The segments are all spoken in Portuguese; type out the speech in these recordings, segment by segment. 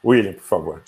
William, por favor.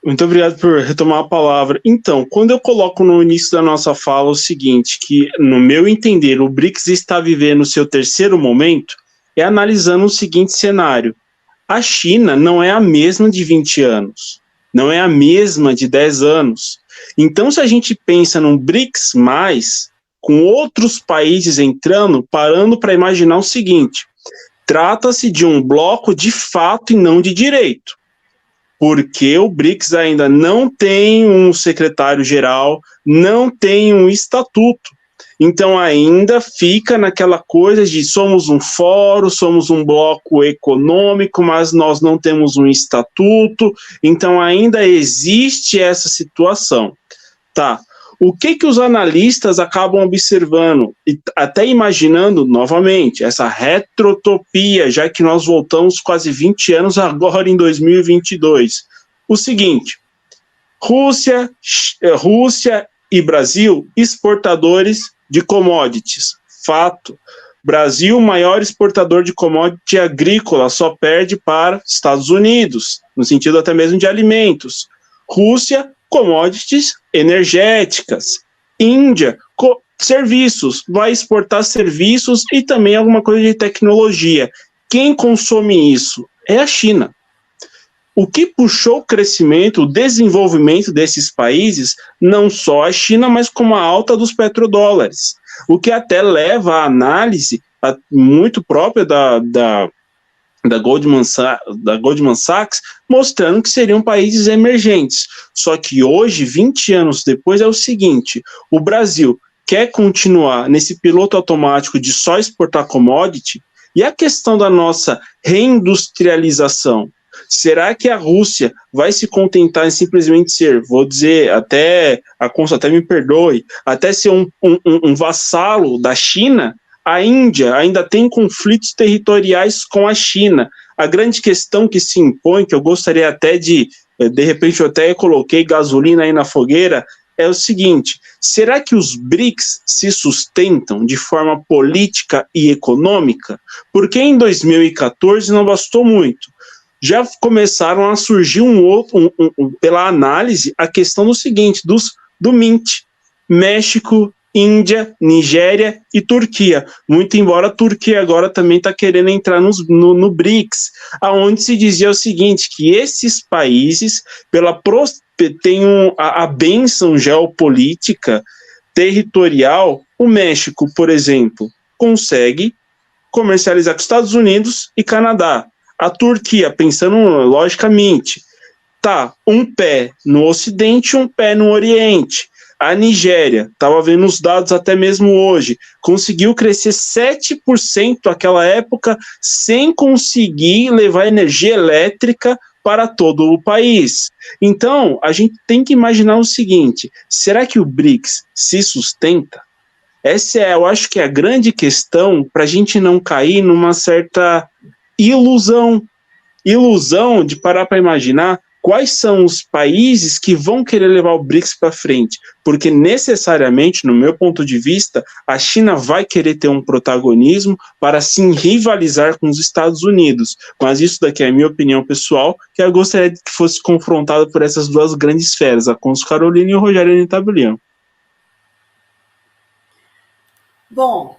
Muito obrigado por retomar a palavra. Então, quando eu coloco no início da nossa fala o seguinte, que no meu entender o BRICS está vivendo o seu terceiro momento, é analisando o seguinte cenário. A China não é a mesma de 20 anos, não é a mesma de 10 anos. Então, se a gente pensa num BRICS+, com outros países entrando, parando para imaginar o seguinte, trata-se de um bloco de fato e não de direito. Porque o BRICS ainda não tem um secretário-geral, não tem um estatuto. Então ainda fica naquela coisa de somos um fórum, somos um bloco econômico, mas nós não temos um estatuto, então ainda existe essa situação. Tá. O que os analistas acabam observando, e até imaginando novamente, essa retrotopia, já que nós voltamos quase 20 anos agora em 2022. O seguinte, Rússia e Brasil, exportadores de commodities. Fato. Brasil, maior exportador de commodity agrícola, só perde para Estados Unidos, no sentido até mesmo de alimentos. Rússia, commodities energéticas. Índia, serviços, vai exportar serviços e também alguma coisa de tecnologia. Quem consome isso? É a China. O que puxou o crescimento, o desenvolvimento desses países, não só a China, mas como a alta dos petrodólares. O que até leva à análise muito própria da Goldman Sachs, mostrando que seriam países emergentes. Só que hoje, 20 anos depois, é o seguinte, o Brasil quer continuar nesse piloto automático de só exportar commodity, e a questão da nossa reindustrialização, será que a Rússia vai se contentar em simplesmente ser, vou dizer, até me perdoe, até ser um vassalo da China? A Índia ainda tem conflitos territoriais com a China. A grande questão que se impõe, que eu gostaria até de repente eu até coloquei gasolina aí na fogueira, é o seguinte, será que os BRICS se sustentam de forma política e econômica? Porque em 2014 não bastou muito. Já começaram a surgir pela análise, a questão do seguinte, do MINT, México, Índia, Nigéria e Turquia. Muito embora a Turquia agora também está querendo entrar no BRICS, aonde se dizia o seguinte, que esses países, têm a bênção geopolítica territorial. O México, por exemplo, consegue comercializar com os Estados Unidos e Canadá. A Turquia, pensando logicamente, tá um pé no Ocidente e um pé no Oriente. A Nigéria, estava vendo os dados até mesmo hoje, conseguiu crescer 7% naquela época sem conseguir levar energia elétrica para todo o país. Então, a gente tem que imaginar o seguinte, será que o BRICS se sustenta? Essa eu acho que é a grande questão para a gente não cair numa certa ilusão de parar para imaginar quais são os países que vão querer levar o BRICS para frente, porque necessariamente, no meu ponto de vista, a China vai querer ter um protagonismo para sim rivalizar com os Estados Unidos, mas isso daqui é a minha opinião pessoal, que eu gostaria que fosse confrontada por essas duas grandes feras, a Consul Carolina e o Rogério Nitablian. Bom,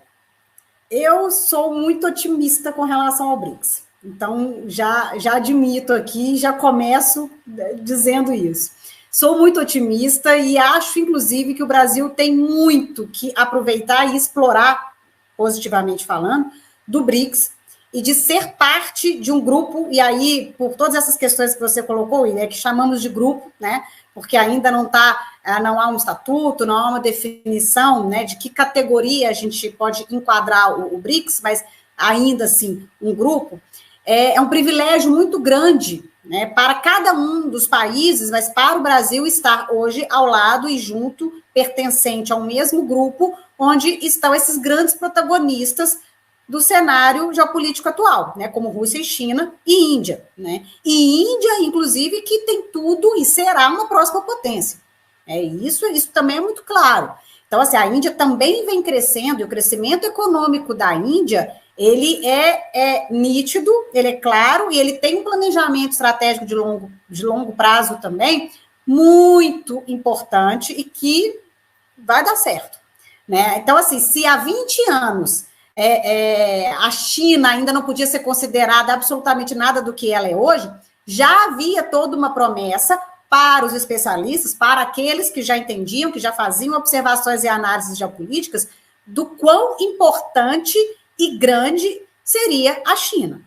eu sou muito otimista com relação ao BRICS. Então, já admito aqui, já começo dizendo isso. Sou muito otimista e acho, inclusive, que o Brasil tem muito que aproveitar e explorar, positivamente falando, do BRICS e de ser parte de um grupo, e aí, por todas essas questões que você colocou, né, que chamamos de grupo, né, porque ainda não há um estatuto, não há uma definição, né, de que categoria a gente pode enquadrar o BRICS, mas ainda assim, um grupo, é um privilégio muito grande, né, para cada um dos países, mas para o Brasil estar hoje ao lado e junto, pertencente ao mesmo grupo, onde estão esses grandes protagonistas do cenário geopolítico atual, né, como Rússia e China e Índia, né, e Índia, inclusive, que tem tudo e será uma próxima potência. Isso também é muito claro. Então, assim, a Índia também vem crescendo, e o crescimento econômico da Índia, ele é nítido, ele é claro, e ele tem um planejamento estratégico de longo prazo também, muito importante, e que vai dar certo, né? Então, assim, se há 20 anos a China ainda não podia ser considerada absolutamente nada do que ela é hoje, já havia toda uma promessa para os especialistas, para aqueles que já entendiam, que já faziam observações e análises geopolíticas, do quão importante e grande seria a China.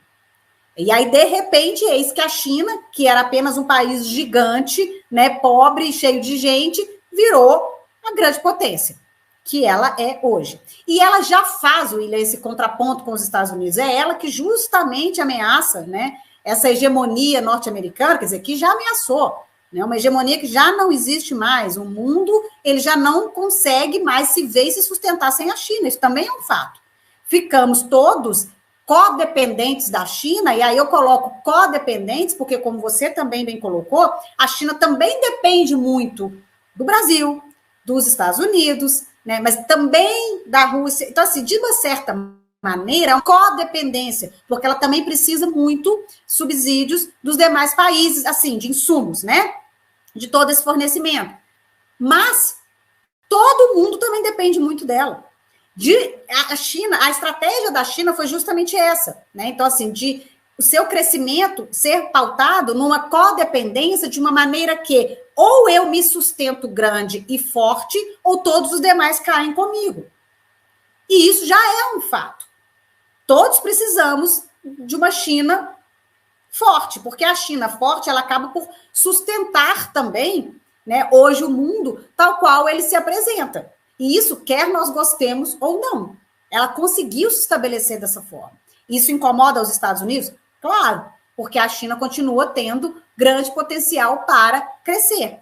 E aí, de repente, eis que a China, que era apenas um país gigante, né, pobre e cheio de gente, virou a grande potência que ela é hoje. E ela já faz, William, esse contraponto com os Estados Unidos. É ela que justamente ameaça, né, essa hegemonia norte-americana, quer dizer, que já ameaçou, né, uma hegemonia que já não existe mais. O mundo, ele já não consegue mais se ver e se sustentar sem a China. Isso também é um fato. Ficamos todos codependentes da China, e aí eu coloco codependentes, porque, como você também bem colocou, a China também depende muito do Brasil, dos Estados Unidos, né, mas também da Rússia. Então, assim, de uma certa maneira, é uma codependência, porque ela também precisa muito subsídios dos demais países, assim, de insumos, né, de todo esse fornecimento. Mas todo mundo também depende muito dela. A China, a estratégia da China foi justamente essa, né? Então, assim, de o seu crescimento ser pautado numa codependência de uma maneira que ou eu me sustento grande e forte, ou todos os demais caem comigo. E isso já é um fato. Todos precisamos de uma China forte, porque a China forte, ela acaba por sustentar também, né, hoje o mundo tal qual ele se apresenta. E isso, quer nós gostemos ou não, ela conseguiu se estabelecer dessa forma. Isso incomoda os Estados Unidos? Claro, porque a China continua tendo grande potencial para crescer.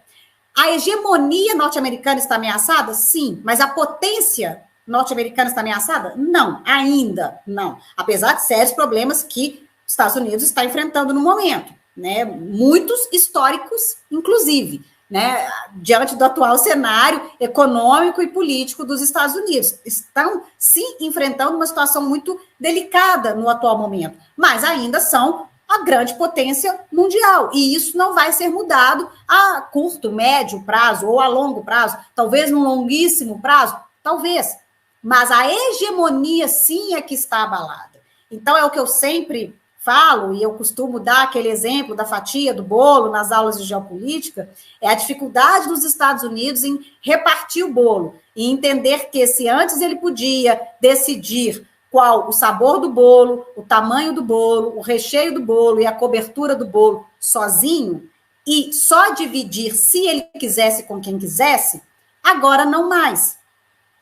A hegemonia norte-americana está ameaçada? Sim, mas a potência norte-americana está ameaçada? Não, ainda não. Apesar de sérios problemas que os Estados Unidos está enfrentando no momento, né? Muitos históricos, inclusive, né, diante do atual cenário econômico e político dos Estados Unidos. Estão, sim, enfrentando uma situação muito delicada no atual momento, mas ainda são a grande potência mundial, e isso não vai ser mudado a curto, médio prazo, ou a longo prazo, talvez num longuíssimo prazo, talvez, mas a hegemonia, sim, é que está abalada. Então, é o que eu sempre falo, e eu costumo dar aquele exemplo da fatia do bolo nas aulas de geopolítica, é a dificuldade dos Estados Unidos em repartir o bolo, e entender que se antes ele podia decidir qual o sabor do bolo, o tamanho do bolo, o recheio do bolo e a cobertura do bolo sozinho, e só dividir se ele quisesse com quem quisesse, agora não mais.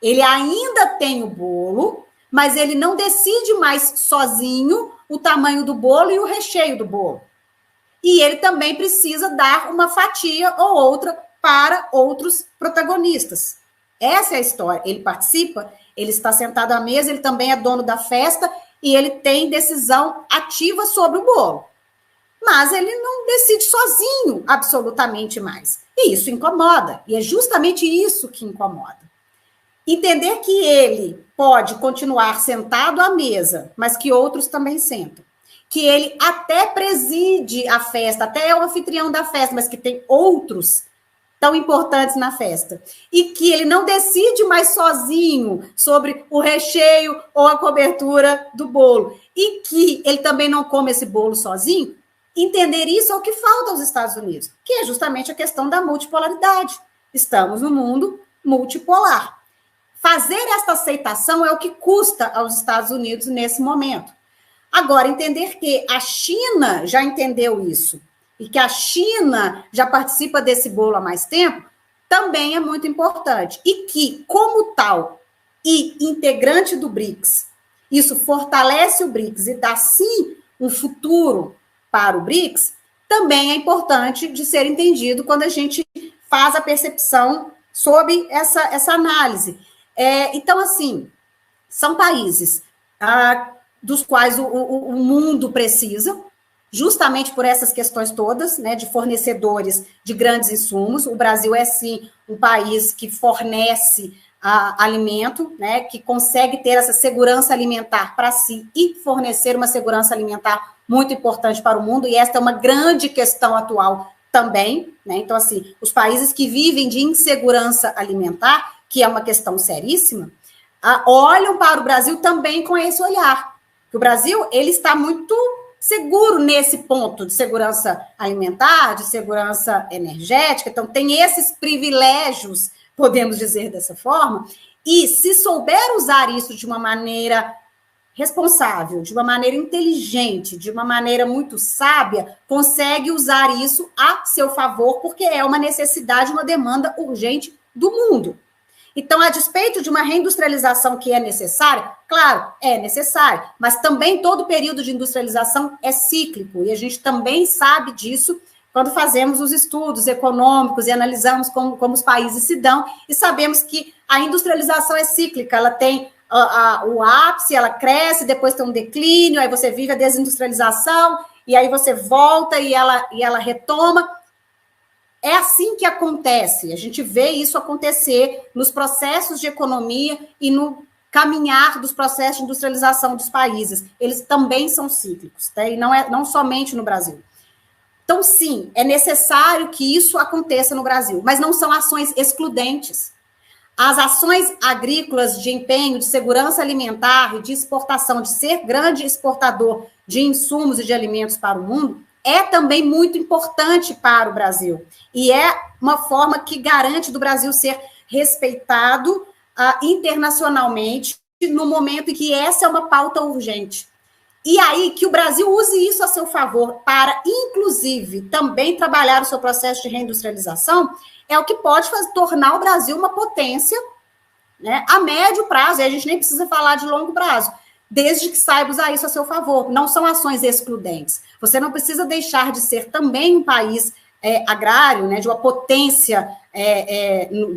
Ele ainda tem o bolo, mas ele não decide mais sozinho o tamanho do bolo e o recheio do bolo. E ele também precisa dar uma fatia ou outra para outros protagonistas. Essa é a história. Ele participa, ele está sentado à mesa, ele também é dono da festa e ele tem decisão ativa sobre o bolo. Mas ele não decide sozinho absolutamente mais. E isso incomoda. E é justamente isso que incomoda. Entender que ele pode continuar sentado à mesa, mas que outros também sentam. Que ele até preside a festa, até é o anfitrião da festa, mas que tem outros tão importantes na festa. E que ele não decide mais sozinho sobre o recheio ou a cobertura do bolo. E que ele também não come esse bolo sozinho. Entender isso é o que falta aos Estados Unidos, que é justamente a questão da multipolaridade. Estamos no mundo multipolar. Fazer esta aceitação é o que custa aos Estados Unidos nesse momento. Agora, entender que a China já entendeu isso e que a China já participa desse bolo há mais tempo, também é muito importante. E que, como tal e integrante do BRICS, isso fortalece o BRICS e dá, sim, um futuro para o BRICS, também é importante de ser entendido quando a gente faz a percepção sobre essa análise. Então, assim, são países dos quais o mundo precisa, justamente por essas questões todas, né, de fornecedores de grandes insumos. O Brasil é, sim, um país que fornece alimento, né, que consegue ter essa segurança alimentar para si e fornecer uma segurança alimentar muito importante para o mundo, e esta é uma grande questão atual também, né? Então, assim, os países que vivem de insegurança alimentar, que é uma questão seríssima, olham para o Brasil também com esse olhar. O Brasil, ele está muito seguro nesse ponto de segurança alimentar, de segurança energética, então tem esses privilégios, podemos dizer dessa forma, e se souber usar isso de uma maneira responsável, de uma maneira inteligente, de uma maneira muito sábia, consegue usar isso a seu favor, porque é uma necessidade, uma demanda urgente do mundo. Então, a despeito de uma reindustrialização que é necessária, claro, é necessária, mas também todo período de industrialização é cíclico, e a gente também sabe disso quando fazemos os estudos econômicos e analisamos como os países se dão, e sabemos que a industrialização é cíclica, ela tem o ápice, ela cresce, depois tem um declínio, aí você vive a desindustrialização, e aí você volta e ela retoma. É assim que acontece, a gente vê isso acontecer nos processos de economia e no caminhar dos processos de industrialização dos países. Eles também são cíclicos, tá? E não somente no Brasil. Então, sim, é necessário que isso aconteça no Brasil, mas não são ações excludentes. As ações agrícolas de empenho, de segurança alimentar e de exportação, de ser grande exportador de insumos e de alimentos para o mundo, é também muito importante para o Brasil. E é uma forma que garante do Brasil ser respeitado internacionalmente no momento em que essa é uma pauta urgente. E aí, que o Brasil use isso a seu favor para, inclusive, também trabalhar o seu processo de reindustrialização, é o que pode tornar o Brasil uma potência, né, a médio prazo, e a gente nem precisa falar de longo prazo, desde que saiba usar isso a seu favor. Não são ações excludentes. Você não precisa deixar de ser também um país agrário, né, de uma potência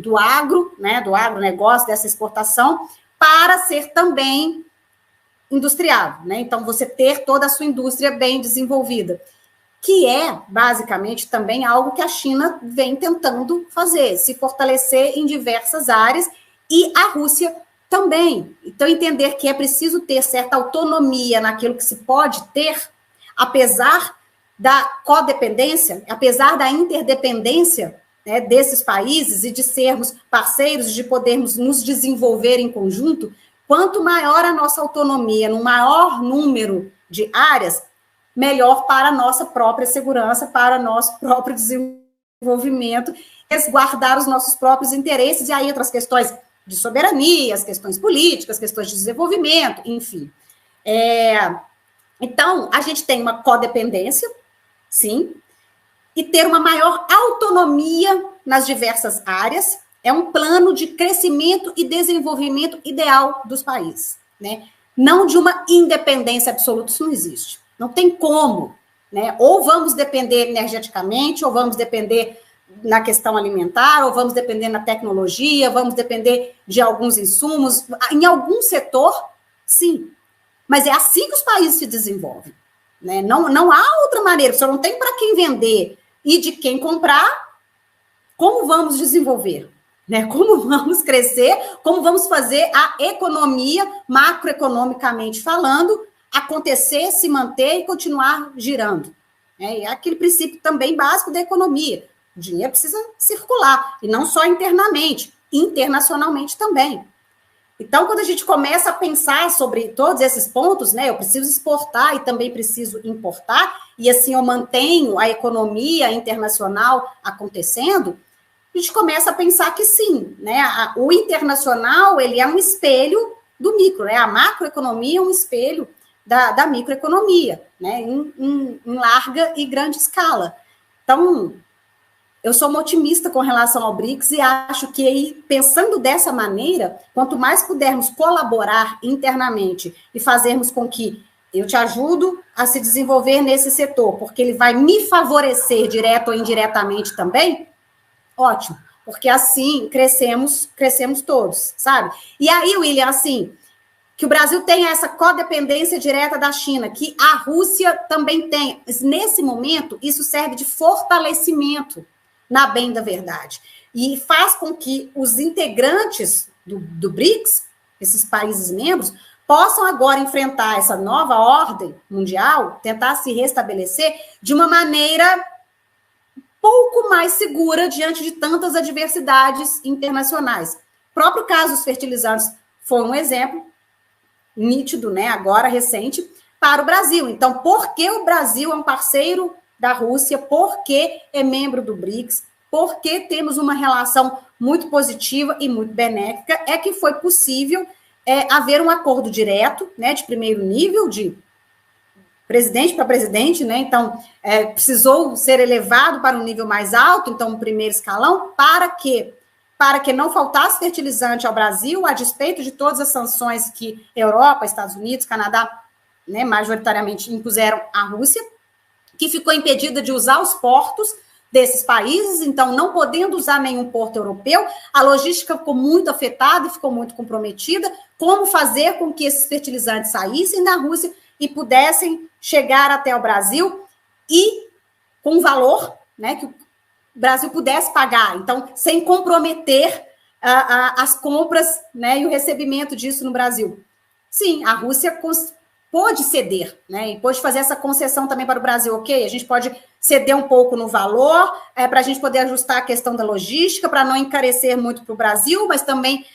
do agro, né, do agronegócio, dessa exportação, para ser também industrial, né? Então, você ter toda a sua indústria bem desenvolvida, que é, basicamente, também algo que a China vem tentando fazer, se fortalecer em diversas áreas, e a Rússia também. Então, entender que é preciso ter certa autonomia naquilo que se pode ter, apesar da codependência, apesar da interdependência, né, desses países e de sermos parceiros, de podermos nos desenvolver em conjunto. Quanto maior a nossa autonomia, no maior número de áreas, melhor para a nossa própria segurança, para o nosso próprio desenvolvimento, resguardar os nossos próprios interesses, e aí outras questões de soberania, as questões políticas, questões de desenvolvimento, enfim. Então, a gente tem uma codependência, sim, e ter uma maior autonomia nas diversas áreas, é um plano de crescimento e desenvolvimento ideal dos países, né? Não de uma independência absoluta, isso não existe. Não tem como, né? Ou vamos depender energeticamente, ou vamos depender na questão alimentar, ou vamos depender na tecnologia, vamos depender de alguns insumos. Em algum setor, sim. Mas é assim que os países se desenvolvem, né? Não há outra maneira, você não tem para quem vender e de quem comprar, como vamos desenvolver? Né? Como vamos crescer, como vamos fazer a economia, macroeconomicamente falando, acontecer, se manter e continuar girando. É aquele princípio também básico da economia. O dinheiro precisa circular, e não só internamente, internacionalmente também. Então, quando a gente começa a pensar sobre todos esses pontos, né, eu preciso exportar e também preciso importar, e assim eu mantenho a economia internacional acontecendo, a gente começa a pensar que sim, né? O internacional, ele é um espelho do micro, né? A macroeconomia é um espelho da microeconomia, né? Em larga e grande escala. Então, eu sou uma otimista com relação ao BRICS e acho que, pensando dessa maneira, quanto mais pudermos colaborar internamente e fazermos com que eu te ajudo a se desenvolver nesse setor, porque ele vai me favorecer direto ou indiretamente também, ótimo, porque assim crescemos todos, sabe? E aí, William, assim, que o Brasil tenha essa codependência direta da China, que a Rússia também tem. Nesse momento, isso serve de fortalecimento, na bem da verdade. E faz com que os integrantes do BRICS, esses países membros, possam agora enfrentar essa nova ordem mundial, tentar se restabelecer de uma maneira pouco mais segura diante de tantas adversidades internacionais. O próprio caso dos fertilizantes foi um exemplo nítido, né, agora recente, para o Brasil. Então, por que o Brasil é um parceiro da Rússia? Por que é membro do BRICS? Por que temos uma relação muito positiva e muito benéfica? É que foi possível haver um acordo direto, né, de primeiro nível, de presidente para presidente, né? Então, precisou ser elevado para um nível mais alto, então, um primeiro escalão, para que não faltasse fertilizante ao Brasil, a despeito de todas as sanções que Europa, Estados Unidos, Canadá, né, majoritariamente impuseram à Rússia, que ficou impedida de usar os portos desses países, então, não podendo usar nenhum porto europeu, a logística ficou muito afetada e ficou muito comprometida. Como fazer com que esses fertilizantes saíssem da Rússia e pudessem chegar até o Brasil e com um valor, né, que o Brasil pudesse pagar, então, sem comprometer as compras, né, e o recebimento disso no Brasil. Sim, a Rússia pôde ceder, né, e pôde fazer essa concessão também para o Brasil, ok? A gente pode ceder um pouco no valor, para a gente poder ajustar a questão da logística, para não encarecer muito para o Brasil, mas também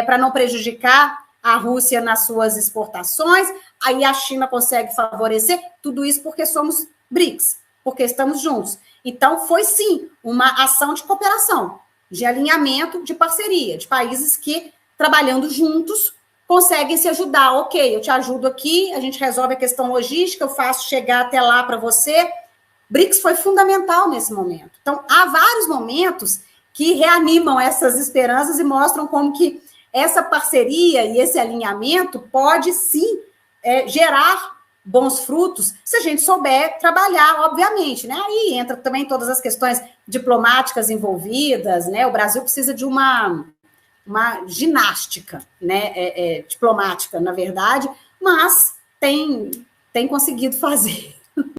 para não prejudicar a Rússia nas suas exportações. Aí a China consegue favorecer tudo isso porque somos BRICS, porque estamos juntos. Então, foi sim uma ação de cooperação, de alinhamento, de parceria, de países que, trabalhando juntos, conseguem se ajudar. Ok, eu te ajudo aqui, a gente resolve a questão logística, eu faço chegar até lá para você. BRICS foi fundamental nesse momento. Então, há vários momentos que reanimam essas esperanças e mostram como que essa parceria e esse alinhamento pode, sim, gerar bons frutos, se a gente souber trabalhar, obviamente, né? Aí entra também todas as questões diplomáticas envolvidas, né? O Brasil precisa de uma ginástica, né? Diplomática, na verdade, mas tem conseguido fazer.